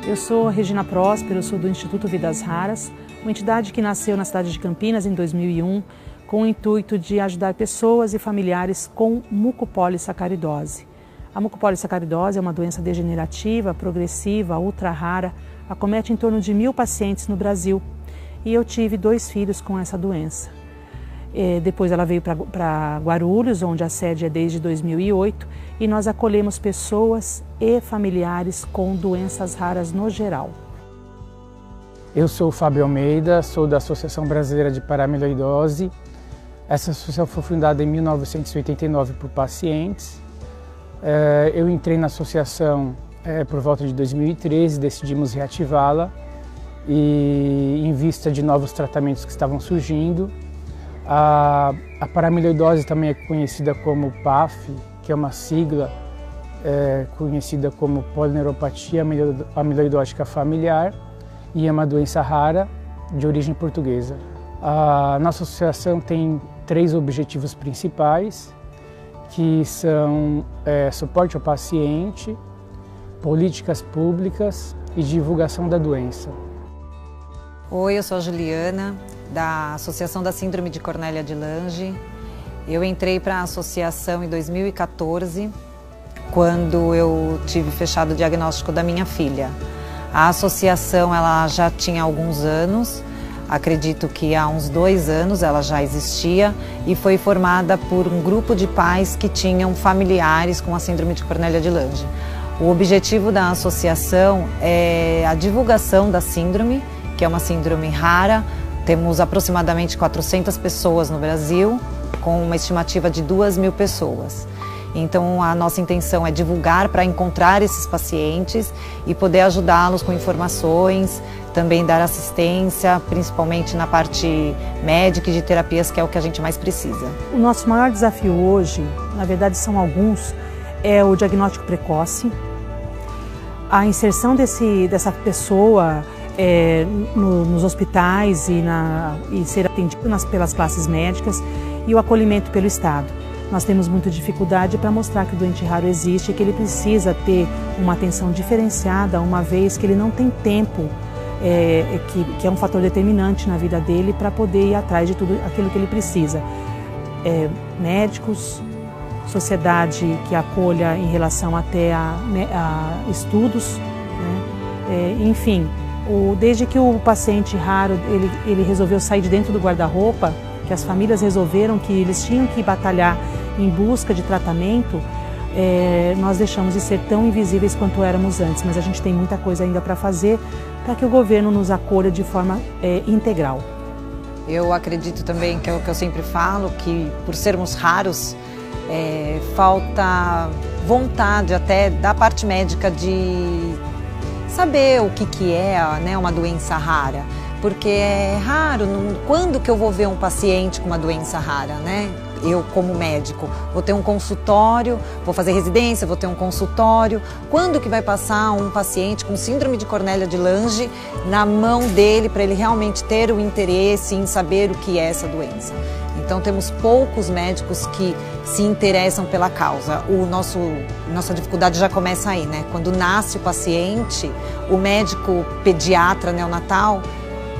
Eu sou Regina Próspero, sou do Instituto Vidas Raras, uma entidade que nasceu na cidade de Campinas em 2001 com o intuito de ajudar pessoas e familiares com mucopolissacaridose. A mucopolissacaridose é uma doença degenerativa, progressiva, ultra rara, acomete em torno de 1000 pacientes no Brasil e eu tive 2 filhos com essa doença. Depois ela veio para Guarulhos, onde a sede é desde 2008, e nós acolhemos pessoas e familiares com doenças raras no geral. Eu sou o Fábio Almeida, sou da Associação Brasileira de Paramiloidose. Essa associação foi fundada em 1989 por pacientes. Eu entrei na associação por volta de 2013, decidimos reativá-la e em vista de novos tratamentos que estavam surgindo. A paramiloidose também é conhecida como PAF, que é uma sigla conhecida como polineuropatia amiloidótica familiar e é uma doença rara de origem portuguesa. A nossa associação tem 3 objetivos principais, que são suporte ao paciente, políticas públicas e divulgação da doença. Oi, eu sou a Juliana, da Associação da Síndrome de Cornelia de Lange. Eu entrei para a associação em 2014, quando eu tive fechado o diagnóstico da minha filha. A associação ela já tinha alguns anos, acredito que há uns 2 anos ela já existia e foi formada por um grupo de pais que tinham familiares com a Síndrome de Cornelia de Lange. O objetivo da associação é a divulgação da síndrome, que é uma síndrome rara. Temos aproximadamente 400 pessoas no Brasil, com uma estimativa de 2.000 pessoas. Então a nossa intenção é divulgar para encontrar esses pacientes e poder ajudá-los com informações, também dar assistência, principalmente na parte médica e de terapias, que é o que a gente mais precisa. O nosso maior desafio hoje, na verdade são alguns, é o diagnóstico precoce, a inserção dessa pessoa nos hospitais e ser atendido pelas classes médicas e o acolhimento pelo Estado. Nós temos muita dificuldade para mostrar que o doente raro existe e que ele precisa ter uma atenção diferenciada, uma vez que ele não tem tempo, que é um fator determinante na vida dele para poder ir atrás de tudo aquilo que ele precisa. Médicos, sociedade que acolha em relação até a estudos, né? Enfim. Desde que o paciente raro ele resolveu sair de dentro do guarda-roupa, que as famílias resolveram que eles tinham que batalhar em busca de tratamento, nós deixamos de ser tão invisíveis quanto éramos antes, mas a gente tem muita coisa ainda para fazer para que o governo nos acolha de forma integral. Eu acredito também, que é o que eu sempre falo, que por sermos raros, falta vontade até da parte médica de saber o que é, né, uma doença rara, porque é raro, quando que eu vou ver um paciente com uma doença rara, né? Eu como médico vou ter um consultório, vou fazer residência, vou ter um consultório, quando que vai passar um paciente com síndrome de Cornelia de Lange na mão dele para ele realmente ter o interesse em saber o que é essa doença? Então temos poucos médicos que se interessam pela causa. Nossa dificuldade já começa aí, né? Quando nasce o paciente, o médico pediatra neonatal,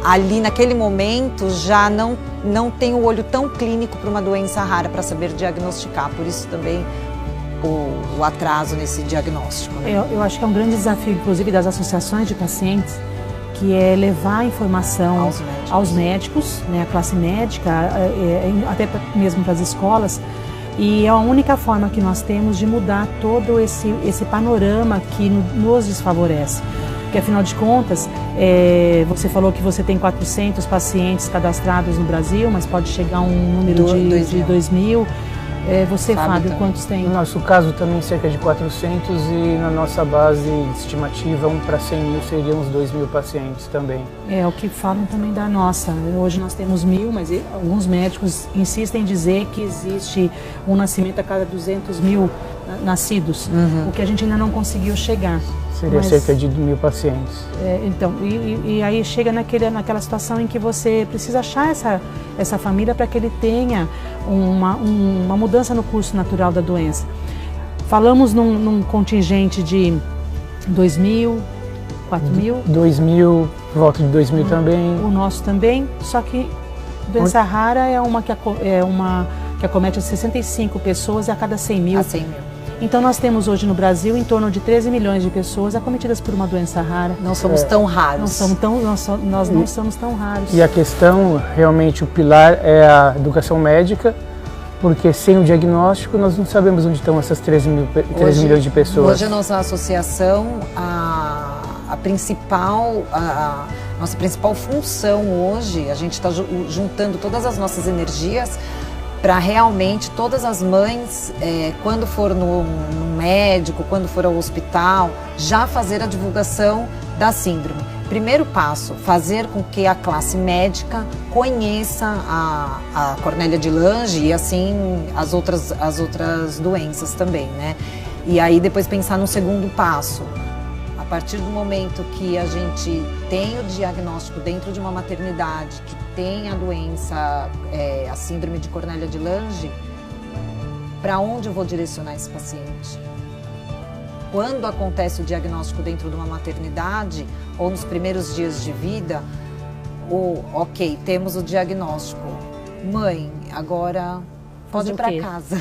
ali naquele momento já não tem o olho tão clínico para uma doença rara para saber diagnosticar. Por isso também o atraso nesse diagnóstico, né? Eu acho que é um grande desafio, inclusive, das associações de pacientes, que é levar a informação aos médicos, né, a classe médica, até mesmo para as escolas, e é a única forma que nós temos de mudar todo esse panorama que nos desfavorece. Porque, afinal de contas, você falou que você tem 400 pacientes cadastrados no Brasil, mas pode chegar a um número de 2.000. Você, Fábio, quantos tem? No nosso caso também cerca de 400 e na nossa base de estimativa 1 para 100.000 seriam uns 2.000 pacientes também. É o que falam também da nossa. Hoje nós temos 1.000, mas alguns médicos insistem em dizer que existe um nascimento a cada 200.000 nascidos, o que a gente ainda não conseguiu chegar. Seria cerca de 1.000 pacientes. Então, e aí chega naquela situação em que você precisa achar essa família para que ele tenha uma mudança no curso natural da doença. Falamos num contingente de 2.000, 4.000. 2.000, por volta de 2.000 também. O nosso também, só que doença rara é uma que acomete 65 pessoas a cada 100 mil. A 100 mil. Então nós temos hoje no Brasil em torno de 13 milhões de pessoas acometidas por uma doença rara. Não somos tão raros. Nós não somos tão raros. E a questão, realmente, o pilar é a educação médica, porque sem o diagnóstico nós não sabemos onde estão essas 13 milhões de pessoas. Hoje a nossa associação, a nossa principal função hoje, a gente está juntando todas as nossas energias para realmente todas as mães, quando for no médico, quando for ao hospital, já fazer a divulgação da síndrome. Primeiro passo, fazer com que a classe médica conheça a Cornélia de Lange e assim as outras doenças também, né? E aí depois pensar no segundo passo. A partir do momento que a gente tem o diagnóstico dentro de uma maternidade que tem a doença, a síndrome de Cornélia de Lange, para onde eu vou direcionar esse paciente? Quando acontece o diagnóstico dentro de uma maternidade ou nos primeiros dias de vida, ok, temos o diagnóstico. Mãe, agora pode ir para casa.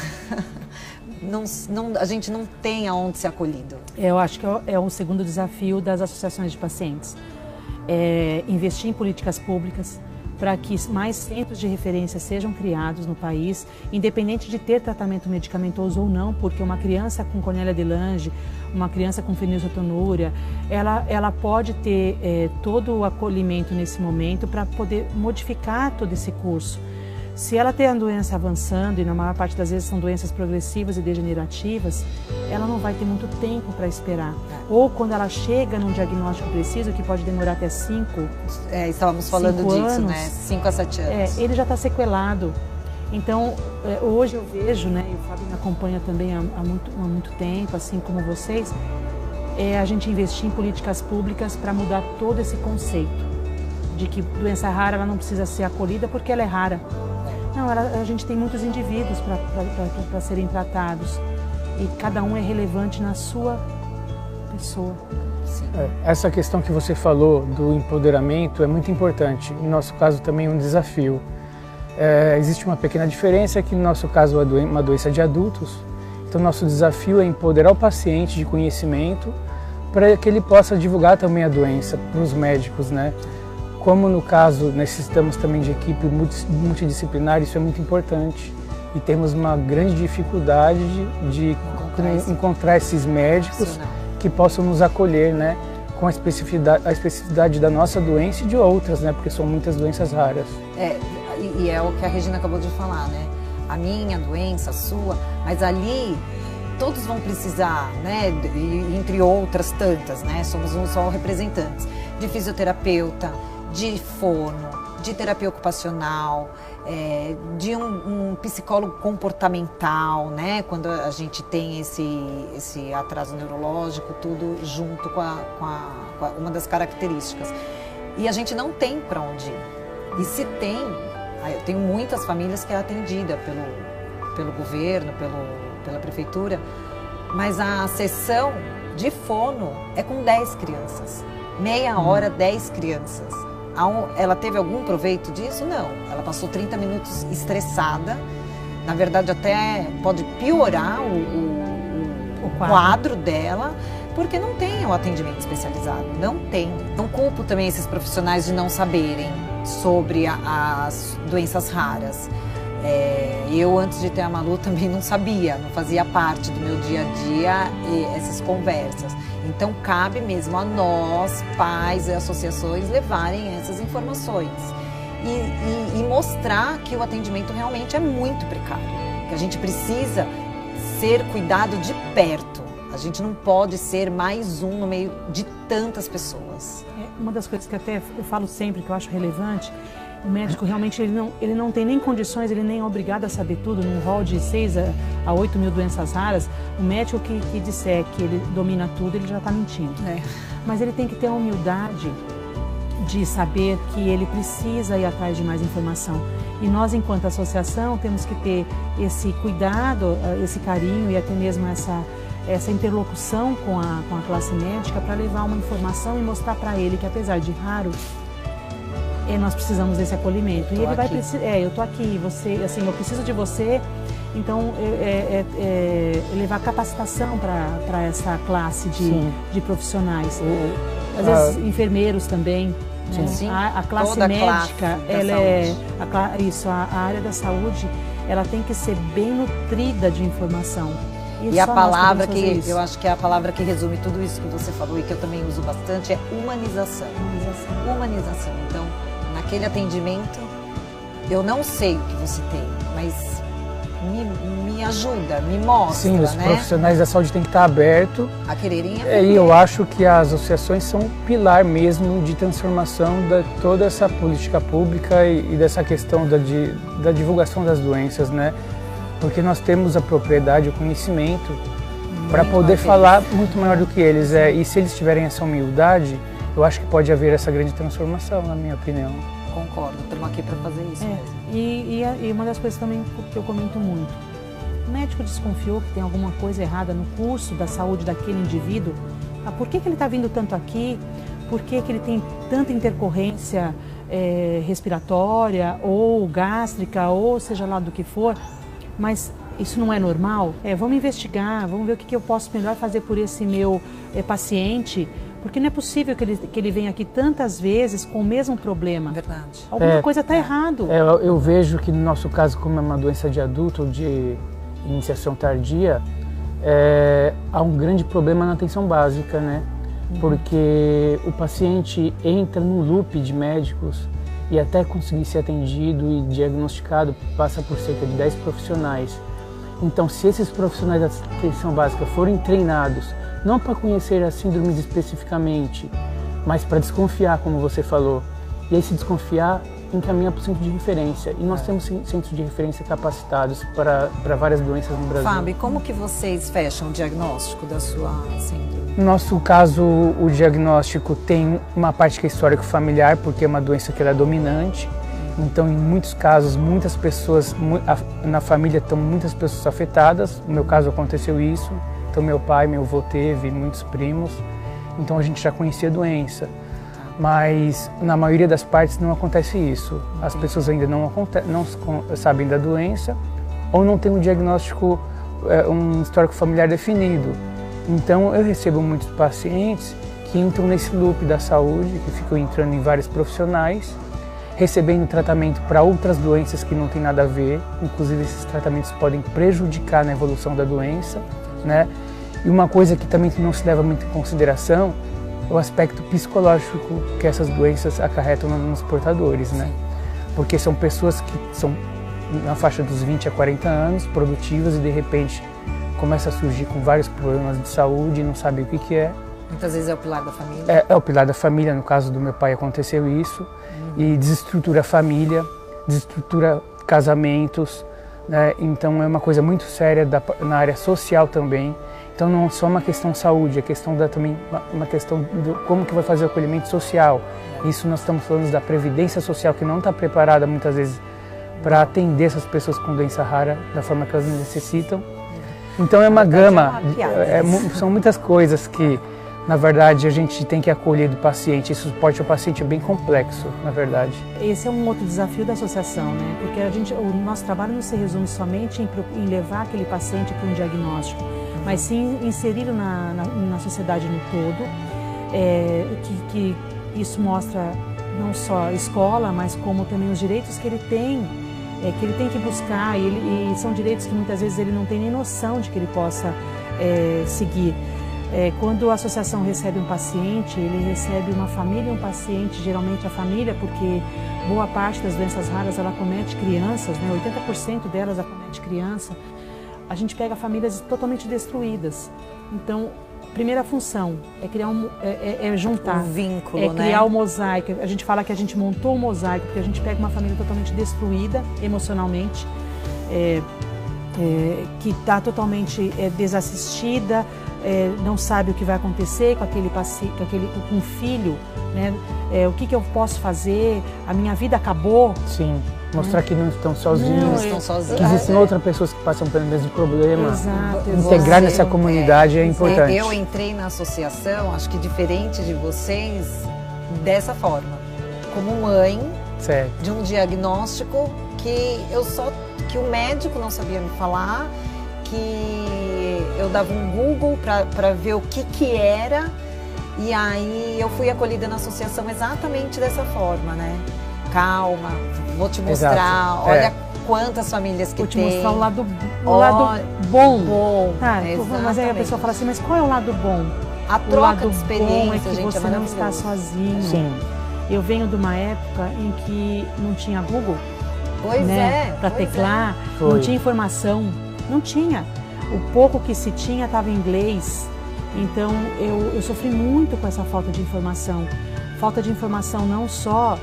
A gente não tem aonde ser acolhido. Eu acho que é um segundo desafio das associações de pacientes. Investir em políticas públicas para que mais centros de referência sejam criados no país, independente de ter tratamento medicamentoso ou não, porque uma criança com Cornélia de Lange, uma criança com fenilcetonúria, ela pode ter todo o acolhimento nesse momento para poder modificar todo esse curso. Se ela tem a doença avançando, e na maior parte das vezes são doenças progressivas e degenerativas, ela não vai ter muito tempo para esperar. Ou quando ela chega num diagnóstico preciso, que pode demorar até 5 estávamos falando disso, anos, né? 5 a 7 anos. Ele já está sequelado. Então, hoje eu vejo, né, e o Fábio me acompanha também há muito tempo, assim como vocês, a gente investir em políticas públicas para mudar todo esse conceito de que doença rara ela não precisa ser acolhida porque ela é rara. Não, a gente tem muitos indivíduos para serem tratados e cada um é relevante na sua pessoa. Essa questão que você falou do empoderamento é muito importante. No nosso caso também é um desafio. Existe uma pequena diferença que no nosso caso é uma doença de adultos. Então nosso desafio é empoderar o paciente de conhecimento para que ele possa divulgar também a doença para os médicos, né? Como no caso necessitamos também de equipe multidisciplinar, isso é muito importante. E temos uma grande dificuldade de encontrar esses médicos que possam nos acolher, né? Com a especificidade da nossa doença e de outras, né? Porque são muitas doenças raras. E é o que a Regina acabou de falar, né? A minha doença, a sua, mas ali todos vão precisar, né? Entre outras tantas, né? Somos só representantes de fisioterapeuta, de fono, de terapia ocupacional, de um psicólogo comportamental, né? Quando a gente tem esse atraso neurológico, tudo junto com uma das características. E a gente não tem para onde ir. E se tem, eu tenho muitas famílias que é atendida pelo governo, pela prefeitura, mas a sessão de fono é com 10 crianças. Meia hora, 10 crianças. Ela teve algum proveito disso? Não. Ela passou 30 minutos estressada. Na verdade, até pode piorar o quadro dela, porque não tem o atendimento especializado. Não tem. Não culpo também esses profissionais de não saberem sobre as doenças raras. Eu, antes de ter a Malu, também não sabia, não fazia parte do meu dia a dia essas conversas. Então, cabe mesmo a nós, pais e associações, levarem essas informações e mostrar que o atendimento realmente é muito precário, que a gente precisa ser cuidado de perto. A gente não pode ser mais um no meio de tantas pessoas. Uma das coisas que até eu falo sempre, que eu acho relevante, o médico realmente ele não tem nem condições, ele nem é obrigado a saber tudo. Num rol de 6 a 8 mil doenças raras, o médico que disser que ele domina tudo, ele já está mentindo. Mas ele tem que ter a humildade de saber que ele precisa ir atrás de mais informação. E nós, enquanto associação, temos que ter esse cuidado, esse carinho e até mesmo essa interlocução com a classe médica para levar uma informação e mostrar para ele que, apesar de raro, nós precisamos desse acolhimento. E ele vai precisar, eu tô aqui, você, assim, eu preciso de você. Então, levar capacitação para essa classe de profissionais. Às vezes, enfermeiros também. Né? Sim. A classe Toda médica, classe a área da saúde, ela tem que ser bem nutrida de informação. E a palavra que eu acho que é a palavra que resume tudo isso que você falou e que eu também uso bastante é humanização. Humanização. Então, naquele atendimento, eu não sei o que você tem, mas me ajuda, me mostra. Sim, os profissionais da saúde têm que estar abertos a quererem aprender. E eu acho que as associações são um pilar mesmo de transformação de toda essa política pública e dessa questão da divulgação das doenças, né? Porque nós temos a propriedade, o conhecimento para poder falar muito maior do que eles. E se eles tiverem essa humildade, eu acho que pode haver essa grande transformação, na minha opinião. Concordo, estamos aqui para fazer isso mesmo. E uma das coisas também que eu comento muito, o médico desconfiou que tem alguma coisa errada no curso da saúde daquele indivíduo. Por que ele está vindo tanto aqui? Por que ele tem tanta intercorrência respiratória ou gástrica, ou seja lá do que for? Mas isso não é normal? Vamos investigar, vamos ver o que eu posso melhor fazer por esse meu paciente, porque não é possível que ele venha aqui tantas vezes com o mesmo problema. Verdade. Alguma coisa está errado. Eu vejo que no nosso caso, como é uma doença de adulto, de iniciação tardia, há um grande problema na atenção básica, né? Porque o paciente entra num loop de médicos e até conseguir ser atendido e diagnosticado passa por cerca de 10 profissionais. Então, se esses profissionais da atenção básica forem treinados, não para conhecer as síndromes especificamente, mas para desconfiar, como você falou, e aí se desconfiar, encaminha para o centro de referência. E nós temos centros de referência capacitados para várias doenças no Brasil. Fábio, como que vocês fecham o diagnóstico da sua síndrome? No nosso caso, o diagnóstico tem uma parte que é histórico familiar, porque é uma doença que ela é dominante. Então, em muitos casos, muitas pessoas, na família estão muitas pessoas afetadas. No meu caso, aconteceu isso. Então, meu pai, meu avô teve, muitos primos. Então, a gente já conhecia a doença. Mas, na maioria das partes, não acontece isso. As pessoas ainda não sabem da doença ou não têm um diagnóstico, um histórico familiar definido. Então, eu recebo muitos pacientes que entram nesse loop da saúde, que ficam entrando em vários profissionais, recebendo tratamento para outras doenças que não tem nada a ver. Inclusive, esses tratamentos podem prejudicar na evolução da doença, né? E uma coisa que também não se leva muito em consideração é o aspecto psicológico que essas doenças acarretam nos portadores, né? Porque são pessoas que são na faixa dos 20 a 40 anos, produtivas, e de repente começa a surgir com vários problemas de saúde e não sabe o que é. Muitas vezes é o pilar da família. É o pilar da família, no caso do meu pai aconteceu isso. E desestrutura a família, desestrutura casamentos, né? Então é uma coisa muito séria na área social também. Então não é só uma questão de saúde, é questão também uma questão de como que vai fazer o acolhimento social. Isso nós estamos falando da previdência social, que não está preparada muitas vezes para atender essas pessoas com doença rara da forma que elas necessitam. Então é uma gama, são muitas coisas que, na verdade, a gente tem que acolher do paciente. Esse suporte ao paciente é bem complexo, na verdade. Esse é um outro desafio da associação, né? Porque o nosso trabalho não se resume somente em levar aquele paciente para um diagnóstico, mas sim inseri-lo na sociedade no todo, que isso mostra não só a escola, mas como também os direitos que ele tem que buscar, e são direitos que muitas vezes ele não tem nem noção de que ele possa seguir. Quando a associação recebe um paciente, ele recebe uma família e um paciente, geralmente a família, porque boa parte das doenças raras ela acomete crianças, né? 80% delas acomete criança. A gente pega famílias totalmente destruídas. Então, a primeira função é criar juntar, um vínculo, criar o mosaico. A gente fala que a gente montou o mosaico, porque a gente pega uma família totalmente destruída emocionalmente, que está totalmente desassistida, não sabe o que vai acontecer com aquele paciente, com o filho, né? O que eu posso fazer? A minha vida acabou. Sim. mostrar que não estão sozinhos, Não estão sozinhos. que existem outras pessoas que passam pelo mesmo problema. Exato, Integrar nessa comunidade é importante. Eu entrei na associação, acho que diferente de vocês, dessa forma. Como mãe Certo. de um diagnóstico que que o médico não sabia me falar, que eu dava um Google para ver o que era, e aí eu fui acolhida na associação exatamente dessa forma, né? Calma, vou te mostrar, Exato. olha quantas famílias que Vou te tem. mostrar o lado bom. Bom, Tá, mas aí a pessoa fala assim, mas qual é o lado bom? A O troca lado de bom experiência, é que gente, você é não está maravilhoso. sozinho. Sim. Eu venho de uma época em que não tinha Google, Pois né, para pois teclar, Foi. não tinha informação, não tinha. O pouco que se tinha estava em inglês, então eu sofri muito com essa falta de informação. Falta de informação não só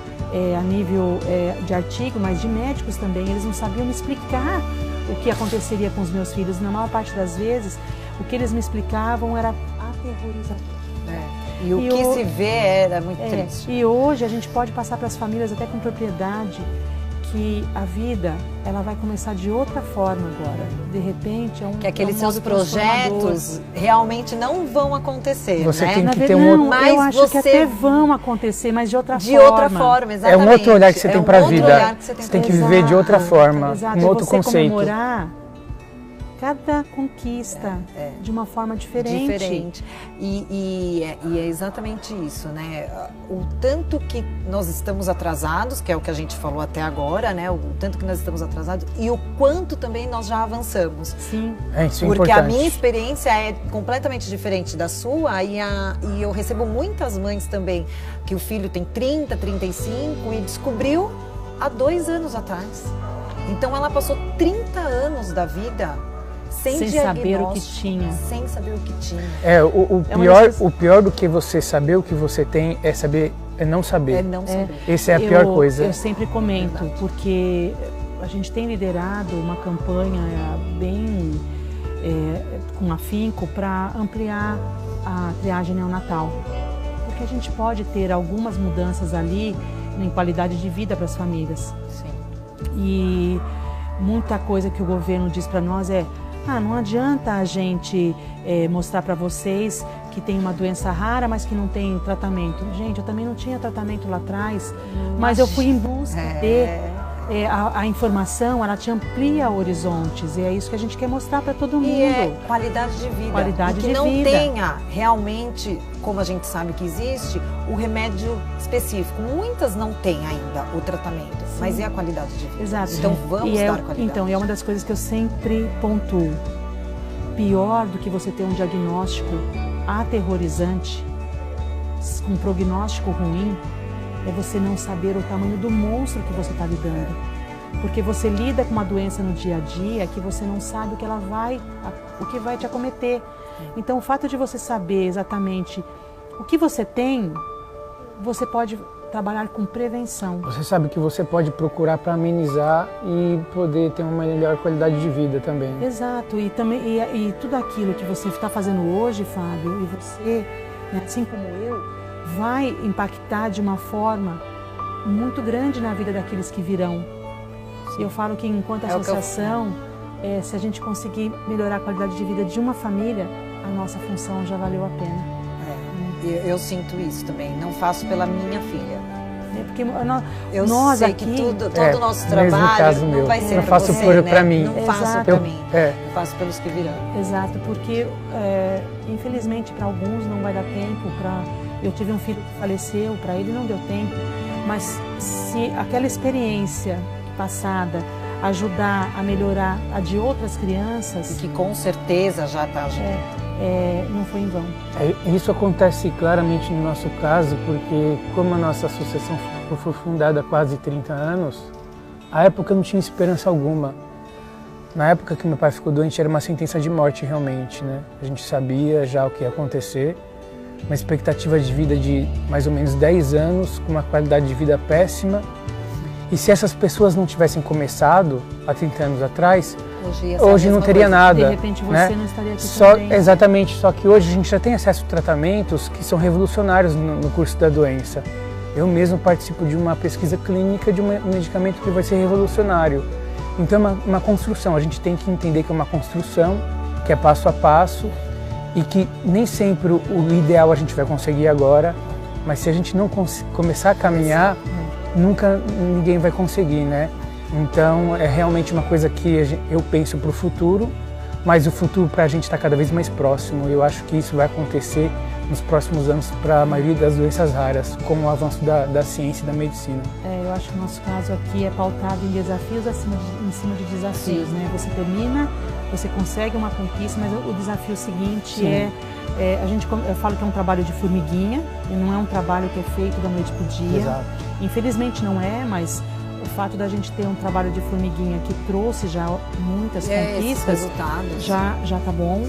a nível de artigo, mas de médicos também. Eles não sabiam me explicar o que aconteceria com os meus filhos. Na maior parte das vezes, o que eles me explicavam era aterrorizador. E o que se vê era muito triste. E hoje a gente pode passar para as famílias até com propriedade que a vida ela vai começar de outra forma agora. De repente Que aqueles seus modo transformador. projetos realmente não vão acontecer, Você né? tem Na que verdade, ter um outro... não, Mas eu acho que você- até vão acontecer, mas de outra De forma. outra forma, É exatamente. um outro olhar que você tem para a outro vida. olhar que você Você tem que pra- viver de outra Exato, forma, exato. um E outro você conceito. comemorar cada conquista de uma forma diferente. E é exatamente isso, né? O tanto que nós estamos atrasados, que é o que a gente falou até agora, né? O tanto que nós estamos atrasados e o quanto também nós já avançamos. Sim. É, isso é Porque importante. a minha experiência é completamente diferente da sua e eu recebo muitas mães também que o filho tem 30, 35 e descobriu há 2 anos atrás. Então ela passou 30 anos da vida sem saber o que diagnóstico, tinha. sem saber o que tinha. O pior do que você saber o que você tem é não saber. É não saber. Essa é a pior coisa. Eu sempre comento, porque a gente tem liderado uma campanha bem com afinco para ampliar a triagem neonatal. Porque a gente pode ter algumas mudanças ali em qualidade de vida para as famílias. Sim. E muita coisa que o governo diz para nós não adianta a gente mostrar para vocês que tem uma doença rara, mas que não tem tratamento. Gente, eu também não tinha tratamento lá atrás, mas eu fui em busca a informação, ela te amplia horizontes, e é isso que a gente quer mostrar para todo mundo. E é qualidade de vida. Qualidade e que de não vida. tenha realmente, como a gente sabe que existe, o remédio específico. Muitas não têm ainda o tratamento, mas é a qualidade de vida. Exato. Então vamos dar qualidade. Então, é uma das coisas que eu sempre pontuo. Pior do que você ter um diagnóstico aterrorizante, com um prognóstico ruim, é você não saber o tamanho do monstro que você está lidando. Porque você lida com uma doença no dia a dia que você não sabe o que vai te acometer. Então, o fato de você saber exatamente o que você tem, você pode trabalhar com prevenção. Você sabe que você pode procurar para amenizar e poder ter uma melhor qualidade de vida também. Exato, e tudo aquilo que você está fazendo hoje, Fábio, e você, né, assim como eu, vai impactar de uma forma muito grande na vida daqueles que virão. E eu falo que enquanto associação, se a gente conseguir melhorar a qualidade de vida de uma família, a nossa função já valeu a pena. Eu sinto isso também, não faço pela minha filha. Porque Eu nós sei aqui, que todo o nosso mesmo trabalho caso não meu. vai ser Eu para faço você, pra mim. Não faço Exato. para mim, É. eu faço pelos que virão. Exato, porque infelizmente para alguns não vai dar tempo. Eu tive um filho que faleceu, para ele não deu tempo, mas se aquela experiência passada ajudar a melhorar a de outras crianças, E que com certeza já está ajudando. não foi em vão. Isso acontece claramente no nosso caso, porque como a nossa associação foi fundada há quase 30 anos, à época não tinha esperança alguma. Na época que meu pai ficou doente era uma sentença de morte realmente, né? A gente sabia já o que ia acontecer, uma expectativa de vida de mais ou menos 10 anos, com uma qualidade de vida péssima. E se essas pessoas não tivessem começado há 30 anos atrás, hoje não teria nada. De repente você né? não estaria aqui também. Exatamente, só que hoje a gente já tem acesso a tratamentos que são revolucionários no curso da doença. Eu mesmo participo de uma pesquisa clínica de um medicamento que vai ser revolucionário. Então é uma construção, a gente tem que entender que é uma construção, que é passo a passo e que nem sempre o ideal a gente vai conseguir agora, mas se a gente não começar a caminhar, nunca ninguém vai conseguir, né? Então é realmente uma coisa que eu penso para o futuro, mas o futuro para a gente está cada vez mais próximo. Eu acho que isso vai acontecer nos próximos anos para a maioria das doenças raras, com o avanço da ciência e da medicina. Eu acho que o nosso caso aqui é pautado em desafios em cima de desafios, né? Você termina, você consegue uma conquista, mas o desafio seguinte eu falo que é um trabalho de formiguinha, e não é um trabalho que é feito da noite para o dia. Exato. Infelizmente não é, mas o fato da gente ter um trabalho de formiguinha que trouxe já muitas conquistas, já está bom.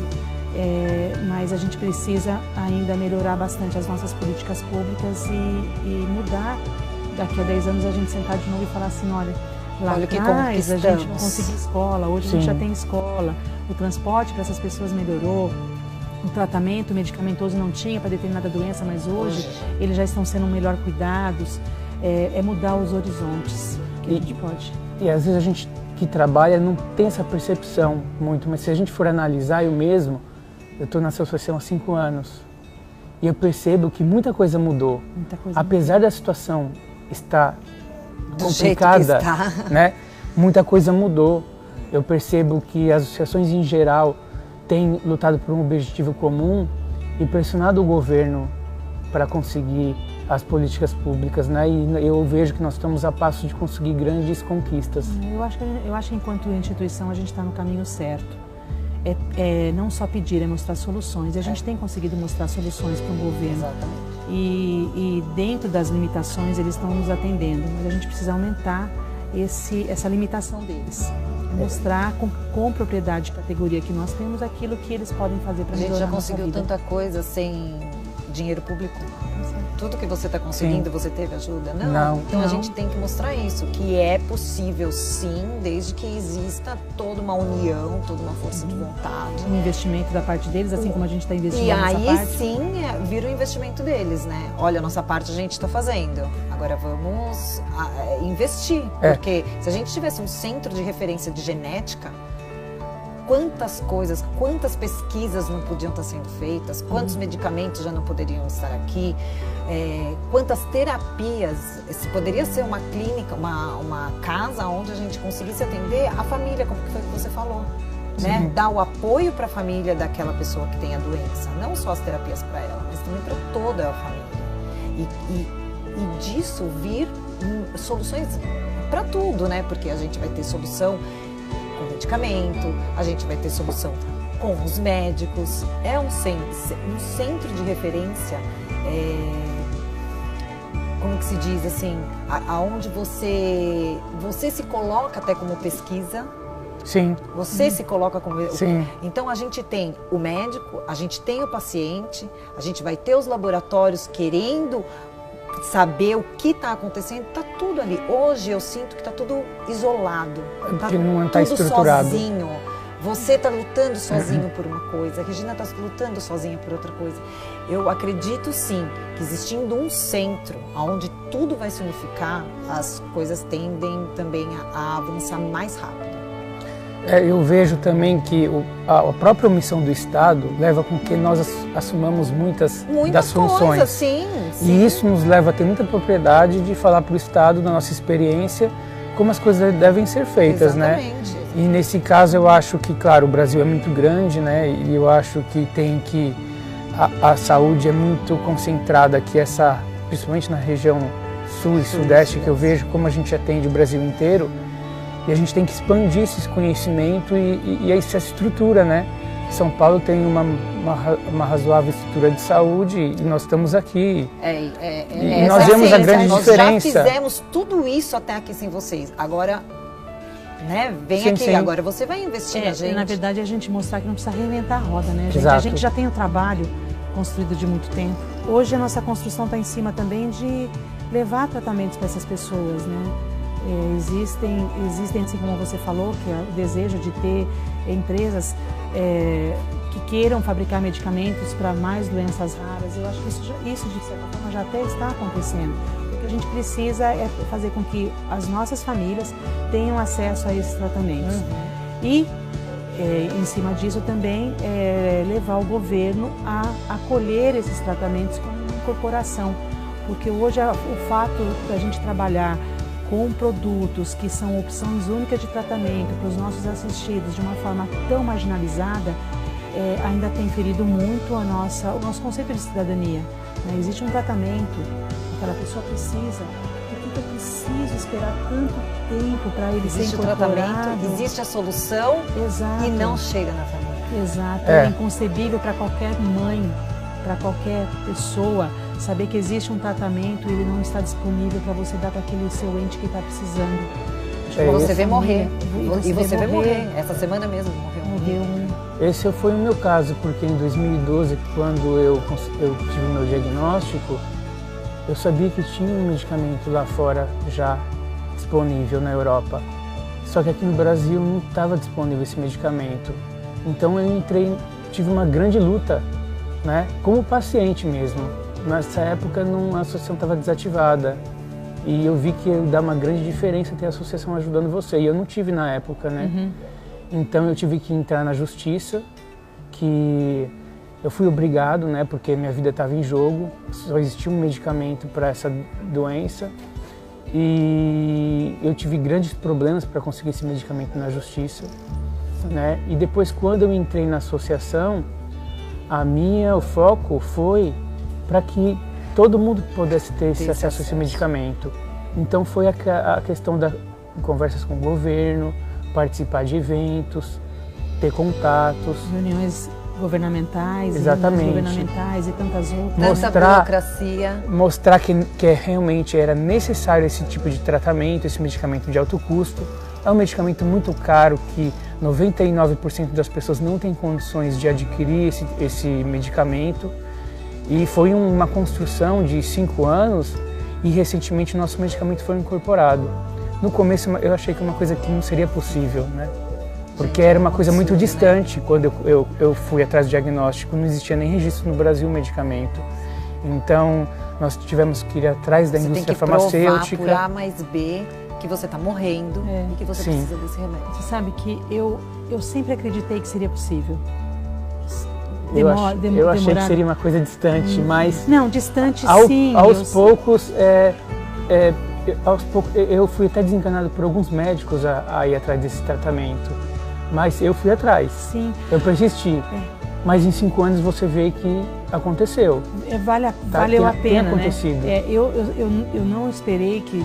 Mas a gente precisa ainda melhorar bastante as nossas políticas públicas e mudar. Daqui a 10 anos a gente sentar de novo e falar assim, olha atrás a gente não conseguia escola, hoje a gente já tem escola, o transporte para essas pessoas melhorou, o tratamento medicamentoso não tinha para determinada doença, mas hoje eles já estão sendo melhor cuidados. É mudar os horizontes que a gente pode. E às vezes a gente que trabalha não tem essa percepção muito, mas se a gente for analisar, eu estou nessa associação há 5 anos e eu percebo que muita coisa mudou. Apesar da situação estar complicada, né? Muita coisa mudou. Eu percebo que as associações em geral têm lutado por um objetivo comum e pressionado o governo para conseguir as políticas públicas, né? E eu vejo que nós estamos a passo de conseguir grandes conquistas. Eu acho que enquanto instituição a gente está no caminho certo. Não só pedir, é mostrar soluções. E a gente tem conseguido mostrar soluções para o governo. Exatamente. E dentro das limitações eles estão nos atendendo, mas a gente precisa aumentar essa limitação deles. Mostrar com propriedade de categoria que nós temos aquilo que eles podem fazer para melhorar a nossa vida. A gente já conseguiu tanta coisa sem dinheiro público? Tudo que você está conseguindo, você teve ajuda? Não. Então a gente tem que mostrar isso, que é possível sim, desde que exista toda uma união, toda uma força de vontade. Um investimento da parte deles, assim como a gente está investindo na nossa parte. E aí sim, vira o investimento deles, né? Olha, a nossa parte a gente está fazendo, agora vamos investir. Porque se a gente tivesse um centro de referência de genética, quantas coisas, quantas pesquisas não podiam estar sendo feitas, quantos medicamentos já não poderiam estar aqui, quantas terapias, se poderia ser uma clínica, uma casa onde a gente conseguisse atender a família, como que foi que você falou, né? Dar o apoio para a família daquela pessoa que tem a doença, não só as terapias para ela, mas também para toda a família. E disso vir soluções para tudo, né? Porque a gente vai ter solução com medicamento, a gente vai ter solução com os médicos. É um centro de referência, como que se diz assim, aonde você se coloca até como pesquisa. Sim. Você se coloca como... Sim. Então a gente tem o médico, a gente tem o paciente, a gente vai ter os laboratórios querendo saber o que está acontecendo, está tudo ali. Hoje eu sinto que está tudo isolado, porque não está tudo estruturado. Sozinho. Você está lutando sozinho por uma coisa, a Regina está lutando sozinha por outra coisa. Eu acredito sim que existindo um centro onde tudo vai se unificar, as coisas tendem também a avançar mais rápido. Eu vejo também que a própria omissão do Estado leva com que nós assumamos muitas das funções. Coisas, sim. E isso nos leva a ter muita propriedade de falar para o Estado, da nossa experiência, como as coisas devem ser feitas, exatamente, né? Exatamente. E nesse caso eu acho que, claro, o Brasil é muito grande, né? E eu acho que a saúde é muito concentrada aqui, principalmente na região sul e sudeste, que eu vejo como a gente atende o Brasil inteiro. E a gente tem que expandir esse conhecimento e essa estrutura, né? São Paulo tem uma razoável estrutura de saúde e nós estamos aqui. E nós vemos a grande diferença. Nós já fizemos tudo isso até aqui sem vocês. Agora, né? Vem aqui, agora você vai investir na gente. Na verdade, a gente mostrar que não precisa reinventar a roda, né, gente? Exato. A gente já tem o trabalho construído de muito tempo. Hoje a nossa construção está em cima também de levar tratamentos para essas pessoas, né? Existem, assim como você falou, que é o desejo de ter empresas que queiram fabricar medicamentos para mais doenças raras. Eu acho que isso de certa forma já até está acontecendo. Porque que a gente precisa é fazer com que as nossas famílias tenham acesso a esses tratamentos. E, em cima disso também, levar o governo a acolher esses tratamentos como incorporação. Porque hoje o fato da gente trabalhar com produtos que são opções únicas de tratamento para os nossos assistidos de uma forma tão marginalizada, ainda tem ferido muito o nosso conceito de cidadania. Né? Existe um tratamento que aquela pessoa precisa, por que eu preciso esperar tanto tempo para ele ser incorporado? Existe o tratamento, existe a solução. Exato. E não chega na família. Exato, é inconcebível para qualquer mãe, para qualquer pessoa, saber que existe um tratamento e ele não está disponível para você dar para aquele seu ente que está precisando. Você vê morrer. E você vê morrer. Essa semana mesmo morreu um. Esse foi o meu caso, porque em 2012, quando eu tive meu diagnóstico, eu sabia que tinha um medicamento lá fora já disponível na Europa. Só que aqui no Brasil não estava disponível esse medicamento. Então eu tive uma grande luta, né, como paciente mesmo. Nessa época a associação estava desativada e eu vi que ia dar uma grande diferença ter a associação ajudando você. E eu não tive na época, né? Então eu tive que entrar na justiça, que eu fui obrigado, né? Porque minha vida estava em jogo, só existia um medicamento para essa doença. E eu tive grandes problemas para conseguir esse medicamento na justiça, né? E depois, quando eu entrei na associação, o foco foi para que todo mundo pudesse ter esse acesso a esse medicamento. Então foi a questão das conversas com o governo, participar de eventos, ter contatos. Reuniões governamentais, exatamente, e tantas outras. Mostrar que realmente era necessário esse tipo de tratamento, esse medicamento de alto custo. É um medicamento muito caro que 99% das pessoas não têm condições de adquirir esse medicamento. E foi uma construção de 5 anos e recentemente o nosso medicamento foi incorporado. No começo eu achei que uma coisa que não seria possível, né? Porque era uma coisa muito distante. Quando eu fui atrás do diagnóstico, não existia nem registro no Brasil o medicamento. Então nós tivemos que ir atrás da indústria farmacêutica. Você tem que provar por A mais B que você está morrendo e que você precisa desse remédio. Você sabe que eu sempre acreditei que seria possível. Eu achei que seria uma coisa distante, mas... Não, distante sim. Aos poucos, eu fui até desencanado por alguns médicos a ir atrás desse tratamento. Mas eu fui atrás. Sim. Eu persisti. Mas em 5 anos você vê que aconteceu. Valeu a pena, tem acontecido. Né? Eu não esperei que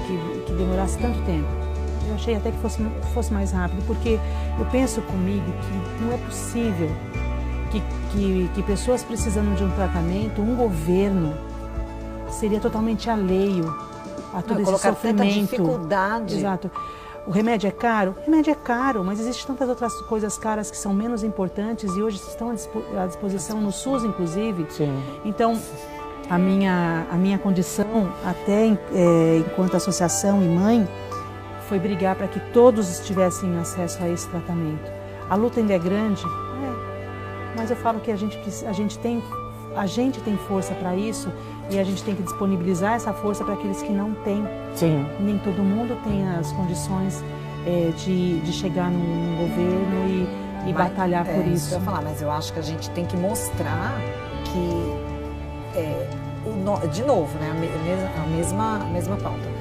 demorasse tanto tempo. Eu achei até que fosse mais rápido, porque eu penso comigo que não é possível que pessoas precisando de um tratamento, um governo seria totalmente alheio a todo esse sofrimento. Tanta dificuldade. Exato. O remédio é caro? O remédio é caro, mas existem tantas outras coisas caras que são menos importantes e hoje estão à disposição no SUS, inclusive. Sim. Então, a minha condição, até enquanto associação e mãe, foi brigar para que todos tivessem acesso a esse tratamento. A luta ainda é grande, mas eu falo que a gente tem força para isso e a gente tem que disponibilizar essa força para aqueles que não têm. Sim. Nem todo mundo tem as condições de chegar num governo e batalhar por isso. Que eu ia falar, mas eu acho que a gente tem que mostrar que, de novo, né, a mesma pauta.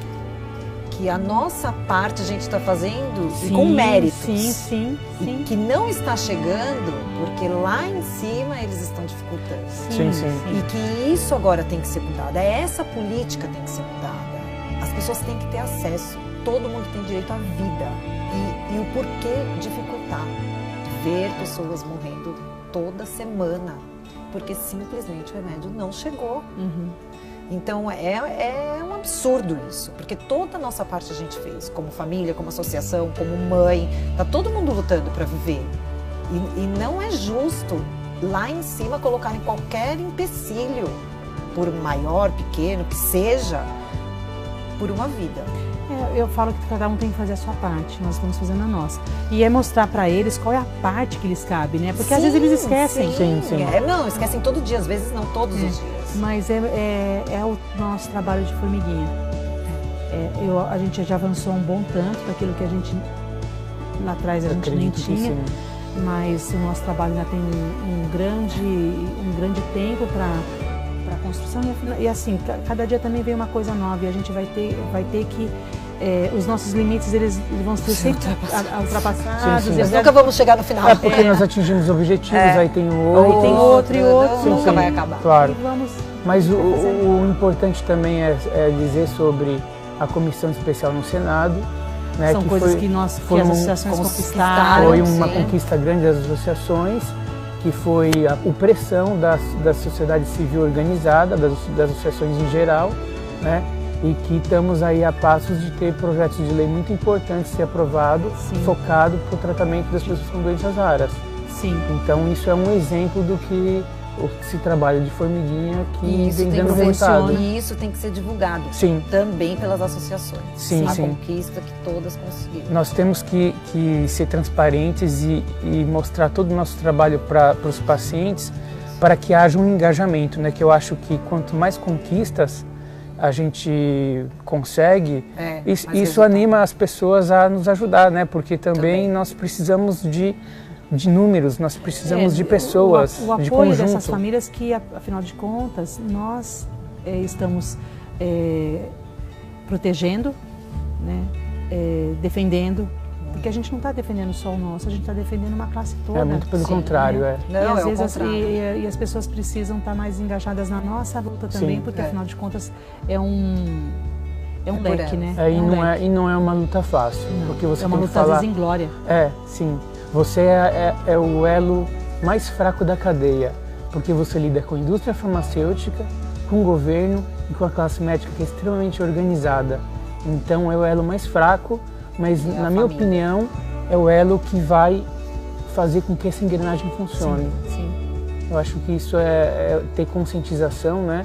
Que a nossa parte a gente está fazendo com méritos. Sim. E que não está chegando porque lá em cima eles estão dificultando. Sim. E que isso agora tem que ser mudado. Essa política tem que ser mudada. As pessoas têm que ter acesso. Todo mundo tem direito à vida. E o porquê dificultar? Ver pessoas morrendo toda semana porque simplesmente o remédio não chegou. Então é um absurdo isso, porque toda a nossa parte a gente fez, como família, como associação, como mãe, tá todo mundo lutando para viver. E não é justo lá em cima colocarem qualquer empecilho, por maior, pequeno, que seja, por uma vida. Eu falo que cada um tem que fazer a sua parte, nós estamos fazendo a nossa. E é mostrar para eles qual é a parte que lhes cabe, né? Porque às vezes eles esquecem. Sim. Não, esquecem todo dia, às vezes não todos os dias. Mas é o nosso trabalho de formiguinha. A gente já avançou um bom tanto daquilo que a gente lá atrás a gente nem tinha, mas o nosso trabalho ainda tem um grande tempo para a construção e assim, cada dia também vem uma coisa nova e a gente vai ter que os nossos limites eles vão ser sempre ultrapassados. Mas nunca vamos chegar no final. Porque nós atingimos objetivos, aí tem outro. Aí tem outro e outro. Nunca vai acabar. Claro. Mas o importante também é dizer sobre a Comissão Especial no Senado. Né, São coisas que as associações conquistaram. Foi uma conquista grande das associações, que foi a pressão da sociedade civil organizada, das associações em geral, né? E que estamos aí a passos de ter projetos de lei muito importantes ser aprovados, focado para o tratamento das pessoas com doenças raras. Sim. Então isso é um exemplo do que se trabalha de formiguinha que vem dando resultado. E isso tem que ser divulgado também pelas associações. A conquista que todas conseguiram. Nós temos que ser transparentes e mostrar todo o nosso trabalho para os pacientes para que haja um engajamento, né? Que eu acho que quanto mais conquistas a gente consegue, isso anima as pessoas a nos ajudar, né? Porque também nós precisamos de números, nós precisamos de pessoas, o apoio de conjunto. Dessas famílias que, afinal de contas, nós estamos protegendo, né? Defendendo, porque a gente não está defendendo só o nosso, a gente está defendendo uma classe toda. É muito pelo contrário, né? Não, e às vezes as pessoas precisam estar mais engajadas na nossa luta também, porque afinal de contas é um leque, né? E não é uma luta fácil, porque você é uma tem luta que falar... às vezes inglória. Sim. Você é o elo mais fraco da cadeia, porque você lida com a indústria farmacêutica, com o governo e com a classe médica que é extremamente organizada. Então é o elo mais fraco, mas na minha opinião é o elo que vai fazer com que essa engrenagem funcione. Sim. Eu acho que isso é ter conscientização, né?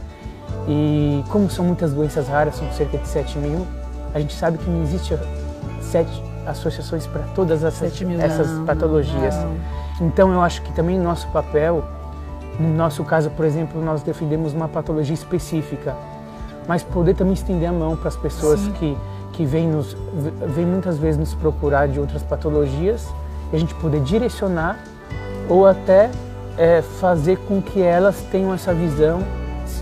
E como são muitas doenças raras, são cerca de 7 mil, a gente sabe que não existe 7 associações para todas essas patologias. Não. Então eu acho que também nosso papel, no nosso caso, por exemplo, nós defendemos uma patologia específica, mas poder também estender a mão para as pessoas que vêm muitas vezes nos procurar de outras patologias, e a gente poder direcionar ou até fazer com que elas tenham essa visão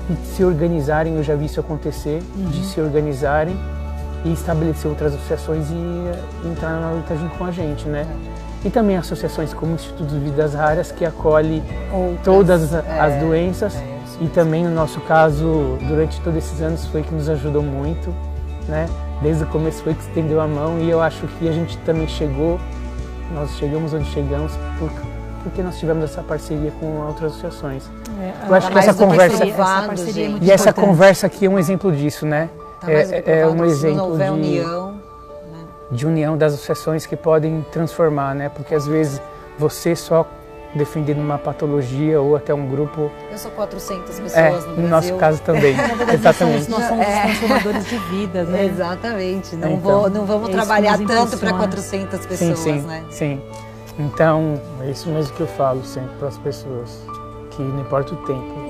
e se organizarem. Eu já vi isso acontecer, de se organizarem e estabelecer outras associações e entrar na luta junto com a gente, né? E também associações como o Instituto de Vidas Raras, que acolhe todas as doenças, e também no nosso caso, durante todos esses anos, foi que nos ajudou muito, né? Desde o começo foi que estendeu a mão, e eu acho que a gente também nós chegamos onde chegamos porque nós tivemos essa parceria com outras associações. Eu acho que essa conversa aqui é um exemplo disso, né? É um exemplo de união das associações que podem transformar, né? Porque às vezes você só defendendo uma patologia ou até um grupo... Eu sou 400 pessoas no Brasil. No nosso caso também. Exatamente. Nós somos transformadores de vidas, né? Exatamente. Não vamos trabalhar tanto para 400 pessoas, né? Sim. Então, é isso mesmo que eu falo sempre para as pessoas, que não importa o tempo.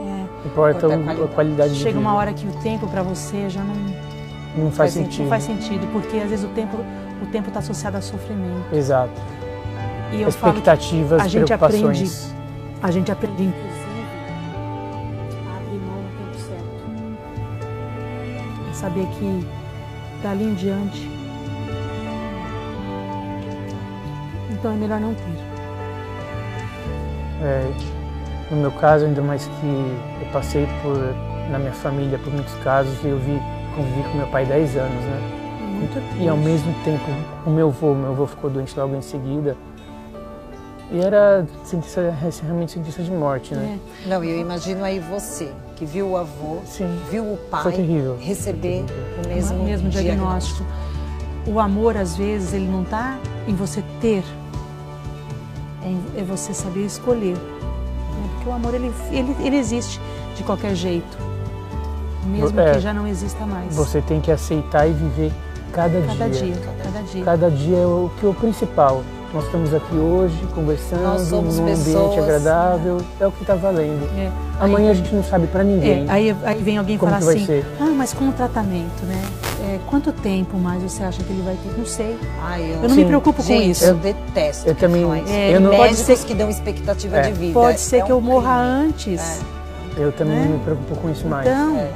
Importa a qualidade de vida. Chega uma hora que o tempo para você já não faz sentido. Não faz sentido, porque às vezes o tempo está associado a sofrimento. Exato. E eu expectativas, preocupações. A gente aprende, inclusive, a abrir mão no tempo certo. A saber que dali em diante, então é melhor não ter. No meu caso, ainda mais que eu passei na minha família por muitos casos, e eu convivi com meu pai 10 anos, né? Muito triste. E ao mesmo tempo, o meu avô ficou doente logo em seguida. E era realmente sentença de morte, né? Não, eu imagino aí você, que viu o avô, viu o pai receber o mesmo diagnóstico. O amor, às vezes, ele não está em você ter, é você saber escolher. Porque o amor, ele existe de qualquer jeito, mesmo que já não exista mais. Você tem que aceitar e viver cada dia. Cada dia é o principal. Nós estamos aqui hoje conversando num ambiente agradável, é o que está valendo. Amanhã a gente não sabe para ninguém. Aí vem alguém falar assim, mas com o tratamento, né? Quanto tempo mais você acha que ele vai ter? Não sei. Eu não me preocupo com isso. Eu detesto. Eu também. Médicos que dão expectativa de vida. Pode ser que eu morra antes. Eu também não me preocupo com isso mais. Então,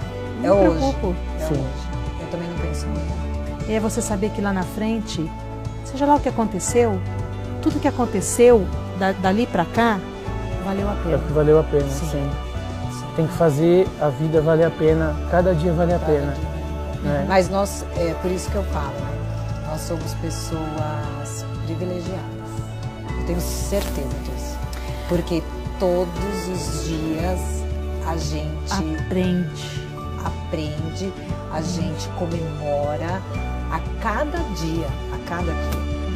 não me preocupo. Sim. Eu também não penso nisso. E é você saber que lá na frente, seja lá o que aconteceu, tudo que aconteceu dali pra cá, valeu a pena. Valeu a pena, sim. Tem que fazer a vida valer a pena, cada dia vale a pena. Né? Mas nós, é por isso que eu falo, nós somos pessoas privilegiadas. Eu tenho certeza disso. Porque todos os dias a gente aprende, a gente comemora a cada dia.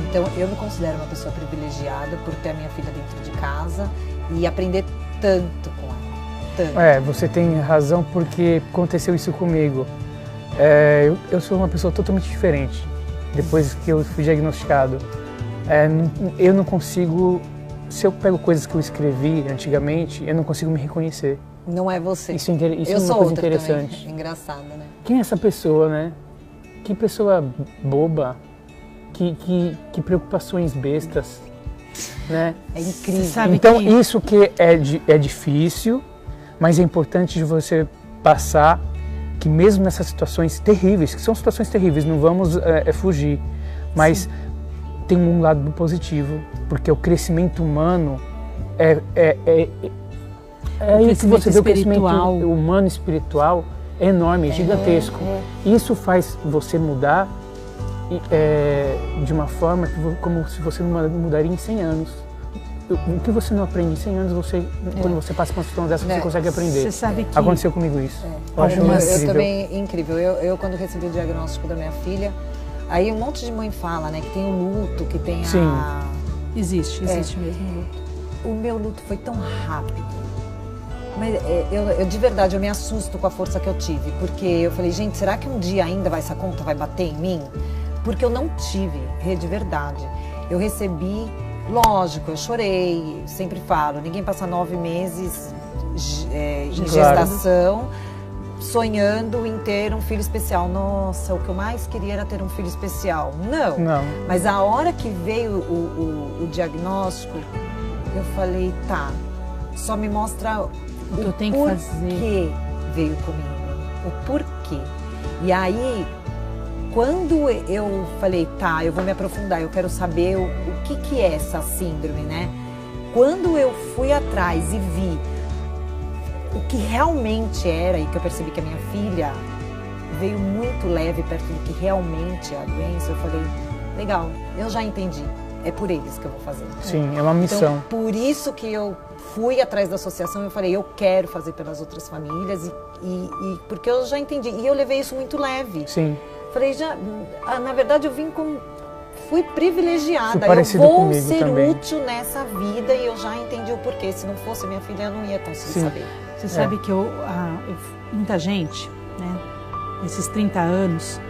Então eu me considero uma pessoa privilegiada por ter a minha filha dentro de casa e aprender tanto com ela. Tanto. Você tem razão, porque aconteceu isso comigo. Eu sou uma pessoa totalmente diferente depois que eu fui diagnosticado. Eu não consigo, se eu pego coisas que eu escrevi antigamente, eu não consigo me reconhecer. Não é você. Isso é uma coisa interessante. Também. Engraçado, né? Quem é essa pessoa, né? Que pessoa boba, que preocupações bestas, né? É incrível. Então isso que é difícil, mas é importante de você passar que mesmo nessas situações terríveis, que são situações terríveis, não vamos fugir, mas tem um lado positivo, porque o crescimento humano isso que você vê, o crescimento humano espiritual é enorme, é gigantesco. Isso faz você mudar de uma forma como se você não mudaria em 100 anos. O que você não aprende em 100 anos, quando você passa por uma situação dessa, você consegue aprender. Você sabe que aconteceu comigo isso. Eu acho incrível. Também incrível. Eu quando recebi o diagnóstico da minha filha, aí um monte de mãe fala, né, que tem o luto, que tem Existe mesmo o luto. O meu luto foi tão rápido. Mas eu de verdade, eu me assusto com a força que eu tive, porque eu falei, gente, será que um dia ainda essa conta vai bater em mim? Porque eu não tive, de verdade. Eu recebi, lógico, eu chorei, sempre falo, ninguém passa 9 meses em gestação, sonhando em ter um filho especial. Nossa, o que eu mais queria era ter um filho especial. Não. Mas a hora que veio o diagnóstico, eu falei, só me mostra o que eu tenho que fazer. Porquê veio comigo, o porquê. E aí, quando eu falei, eu vou me aprofundar, eu quero saber o que é essa síndrome, né? Quando eu fui atrás e vi o que realmente era, e que eu percebi que a minha filha veio muito leve perto do que realmente é a doença, eu falei, legal, eu já entendi. É por eles que eu vou fazer. Sim, é uma missão. Então, por isso que eu fui atrás da associação, eu falei, eu quero fazer pelas outras famílias, porque eu já entendi. E eu levei isso muito leve. Sim. Falei, na verdade eu fui privilegiada. Eu vou ser também útil nessa vida e eu já entendi o porquê. Se não fosse minha filha, eu não ia conseguir saber. Você sabe que muita gente, né, nesses 30 anos,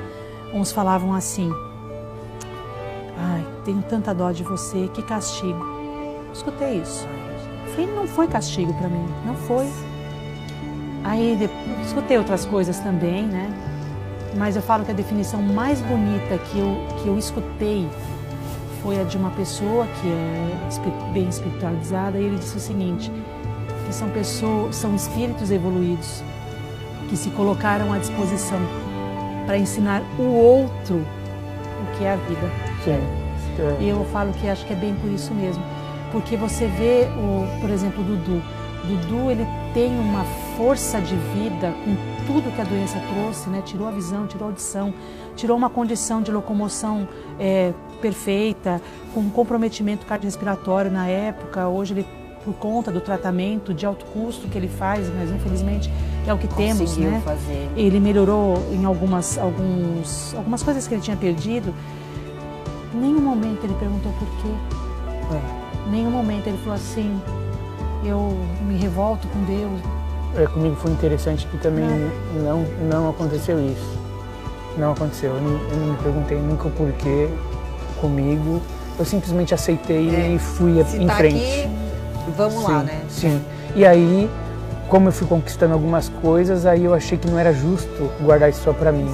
uns falavam assim, tenho tanta dó de você, que castigo. Eu escutei isso. Eu falei, não foi castigo para mim, não foi. Aí escutei outras coisas também, né? Mas eu falo que a definição mais bonita que eu escutei foi a de uma pessoa que é bem espiritualizada, e ele disse o seguinte, que são espíritos evoluídos que se colocaram à disposição para ensinar o outro o que é a vida. Sim. E eu falo que acho que é bem por isso mesmo. Porque você vê, por exemplo, o Dudu. Dudu, ele tem uma força de vida com tudo que a doença trouxe, né? Tirou a visão, tirou a audição, tirou uma condição de locomoção perfeita, com um comprometimento cardiorrespiratório na época. Hoje ele, por conta do tratamento de alto custo que ele faz, mas infelizmente é o que temos, né? Fazer. Ele melhorou em algumas coisas que ele tinha perdido. Em nenhum momento ele perguntou por quê. Em nenhum momento ele falou assim, eu me revolto com Deus. Comigo foi interessante que também não aconteceu isso. Não aconteceu. Eu não me perguntei nunca o porquê comigo. Eu simplesmente aceitei e fui em frente. Aqui, vamos lá, né? Sim. E aí, como eu fui conquistando algumas coisas, aí eu achei que não era justo guardar isso só pra mim.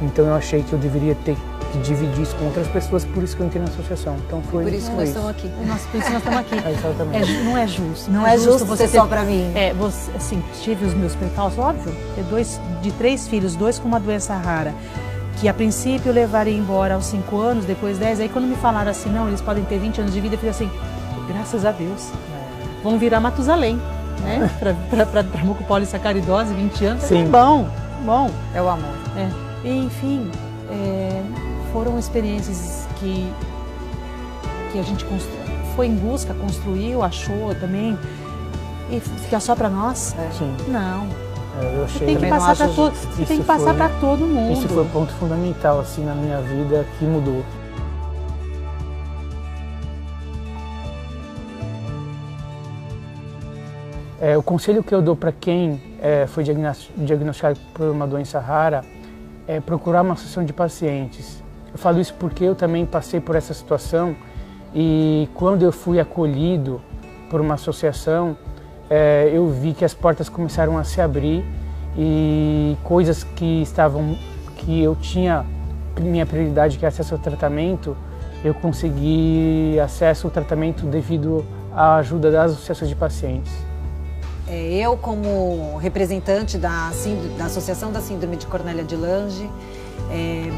Então eu achei que eu deveria ter que dividir isso com outras pessoas, por isso que eu entrei na associação. Então foi Por isso que nós estamos aqui. Por isso nós estamos aqui. Exatamente. Não é justo. Não é justo você só para mim. Você, assim, tive os meus percalços, óbvio. De 3 filhos, 2 com uma doença rara, que a princípio eu levaria embora aos 5 anos, depois 10. Aí quando me falaram assim, não, eles podem ter 20 anos de vida, eu falei assim, graças a Deus. Vão virar Matusalém, né? Para mucopolissacaridose, 20 anos. Sim. Bom. É o amor. Enfim, foram experiências que a gente foi em busca, construiu, achou também. E fica só para nós? Sim. Não. Eu achei, Você tem que passar para todo, você tem que passar para todo mundo. Isso foi um ponto fundamental assim na minha vida que mudou. O conselho que eu dou para quem foi diagnosticado por uma doença rara é procurar uma associação de pacientes. Eu falo isso porque eu também passei por essa situação e quando eu fui acolhido por uma associação, eu vi que as portas começaram a se abrir e coisas que eu tinha minha prioridade, que é acesso ao tratamento, eu consegui acesso ao tratamento devido à ajuda das associações de pacientes. Eu, como representante da Associação da Síndrome de Cornélia de Lange,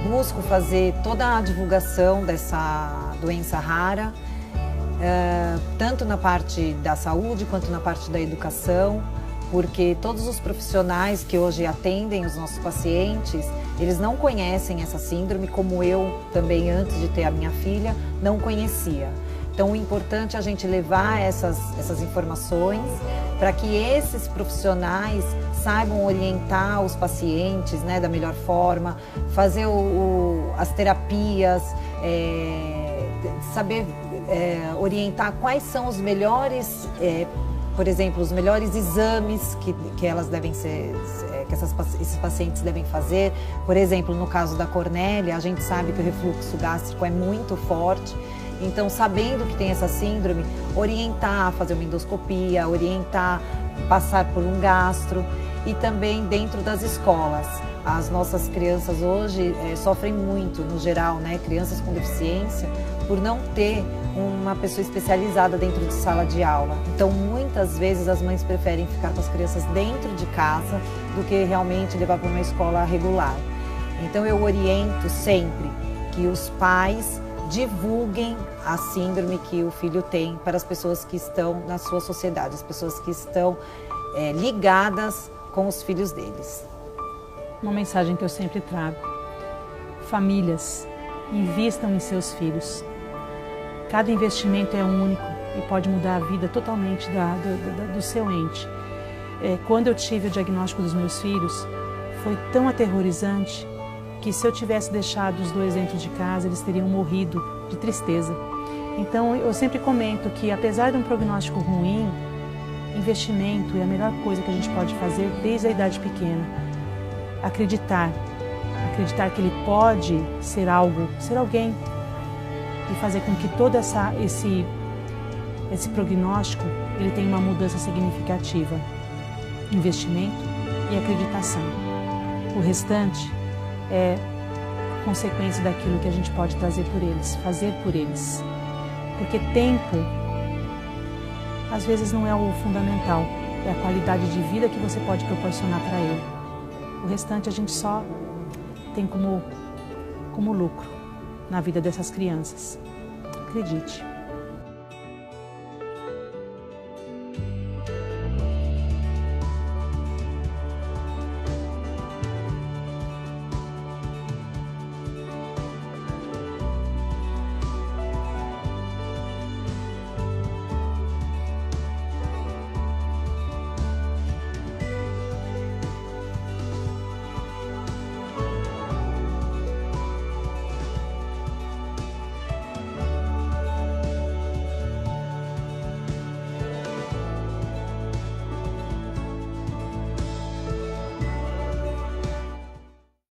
busco fazer toda a divulgação dessa doença rara, tanto na parte da saúde quanto na parte da educação, porque todos os profissionais que hoje atendem os nossos pacientes, eles não conhecem essa síndrome, como eu também, antes de ter a minha filha, não conhecia. Então, o importante é a gente levar essas informações para que esses profissionais saibam orientar os pacientes, né, da melhor forma, fazer as terapias, saber orientar quais são os melhores, por exemplo, os melhores exames que elas devem ser, que esses pacientes devem fazer. Por exemplo, no caso da Cornélia, a gente sabe que o refluxo gástrico é muito forte. Então, sabendo que tem essa síndrome, orientar a fazer uma endoscopia, orientar a passar por um gastro e também dentro das escolas. As nossas crianças hoje sofrem muito, no geral, né? Crianças com deficiência, por não ter uma pessoa especializada dentro de sala de aula. Então, muitas vezes as mães preferem ficar com as crianças dentro de casa do que realmente levar para uma escola regular. Então, eu oriento sempre que os pais divulguem a síndrome que o filho tem para as pessoas que estão na sua sociedade, as pessoas que estão ligadas com os filhos deles. Uma mensagem que eu sempre trago: famílias, invistam em seus filhos. Cada investimento é único e pode mudar a vida totalmente do seu ente. Quando eu tive o diagnóstico dos meus filhos, foi tão aterrorizante que se eu tivesse deixado os 2 dentro de casa, eles teriam morrido de tristeza. Então, eu sempre comento que, apesar de um prognóstico ruim, investimento é a melhor coisa que a gente pode fazer desde a idade pequena. Acreditar que ele pode ser algo, ser alguém, e fazer com que todo esse prognóstico ele tenha uma mudança significativa. Investimento e acreditação. O restante é consequência daquilo que a gente pode trazer por eles, fazer por eles. Porque tempo, às vezes, não é o fundamental, é a qualidade de vida que você pode proporcionar para ele. O restante a gente só tem como lucro na vida dessas crianças. Acredite.